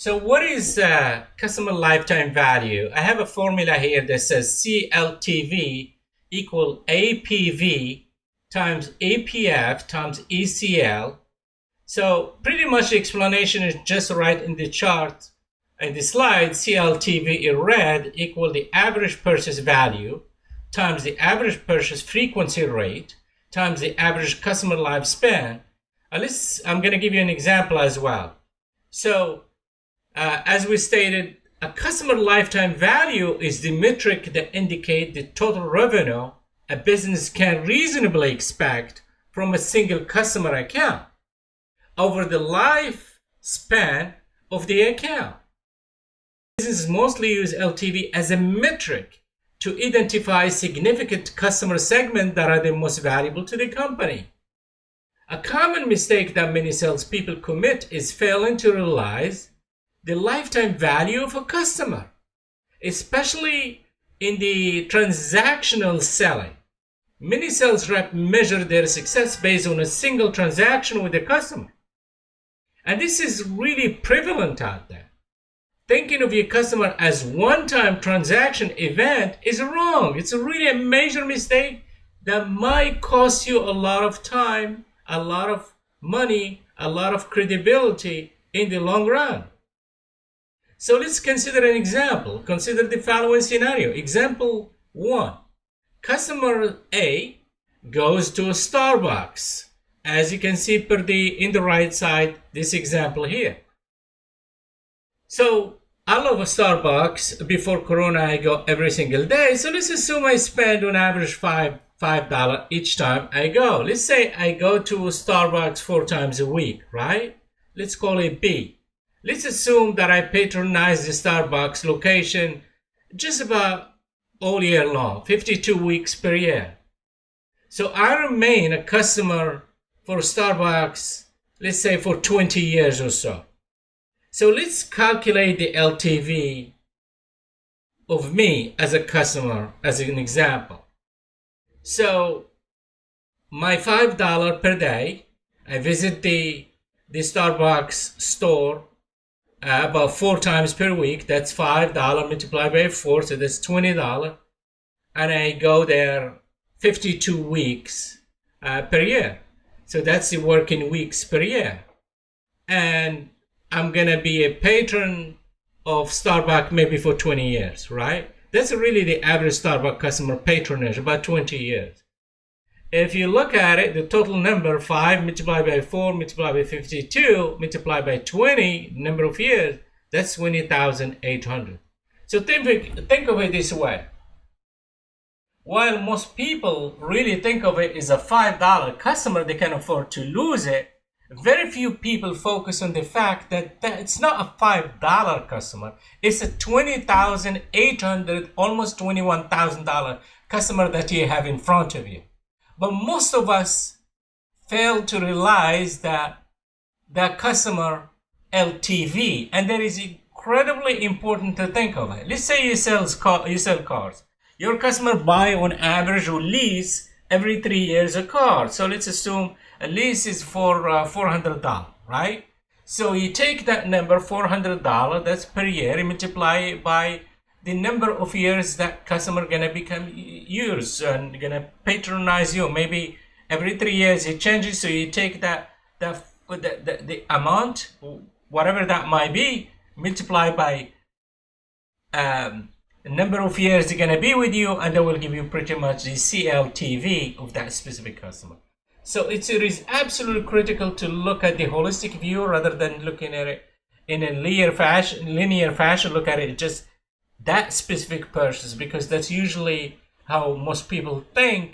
So what is customer lifetime value? I have a formula here that says CLTV equal APV times APF times ECL. So pretty much the explanation is just right in the chart in the slide. CLTV in red equal the average purchase value times the average purchase frequency rate times the average customer lifespan. I'm going to give you an example as well. So as we stated, a customer lifetime value is the metric that indicates the total revenue a business can reasonably expect from a single customer account over the lifespan of the account. Businesses mostly use LTV as a metric to identify significant customer segments that are the most valuable to the company. A common mistake that many salespeople commit is failing to realize the lifetime value of a customer, especially in the transactional selling. Many sales reps measure their success based on a single transaction with a customer. And this is really prevalent out there. Thinking of your customer as one-time transaction event is wrong. It's really a major mistake that might cost you a lot of time, a lot of money, a lot of credibility in the long run. So let's consider an example. Consider the following scenario. Example 1. Customer A goes to a Starbucks. As you can see in the right side, this example here. So I love a Starbucks. Before Corona, I go every single day. So let's assume I spend on average $5 each time I go. Let's say I go to Starbucks 4 times a week, right? Let's call it B. Let's assume that I patronize the Starbucks location just about all year long, 52 weeks per year. So I remain a customer for Starbucks, let's say for 20 years or so. So let's calculate the LTV of me as a customer as an example. So my $5 per day, I visit the Starbucks store about 4 times per week. That's $5 multiplied by 4, so that's $20. And I go there 52 weeks per year. So that's the working weeks per year. And I'm going to be a patron of Starbucks maybe for 20 years, right? That's really the average Starbucks customer patronage, about 20 years. If you look at it, the total number, 5 multiplied by 4 multiplied by 52 multiplied by 20, number of years, that's 20,800. So think of it this way. While most people really think of it as a $5 customer, they can afford to lose it. Very few people focus on the fact that it's not a $5 customer. It's a $20,800, almost $21,000 customer that you have in front of you. But most of us fail to realize that customer LTV, and that is incredibly important to think of it. Let's say you sell cars. Your customer buy on average or lease every 3 years a car. So let's assume a lease is for $400, right? So you take that number, $400, that's per year, and multiply it by the number of years that customer gonna become yours and gonna patronize you. Maybe every 3 years it changes, so you take the amount, whatever that might be, multiply by the number of years they're gonna be with you, and that will give you pretty much the CLTV of that specific customer. So it is absolutely critical to look at the holistic view rather than looking at it in a linear fashion. Look at it just that specific purchase, because that's usually how most people think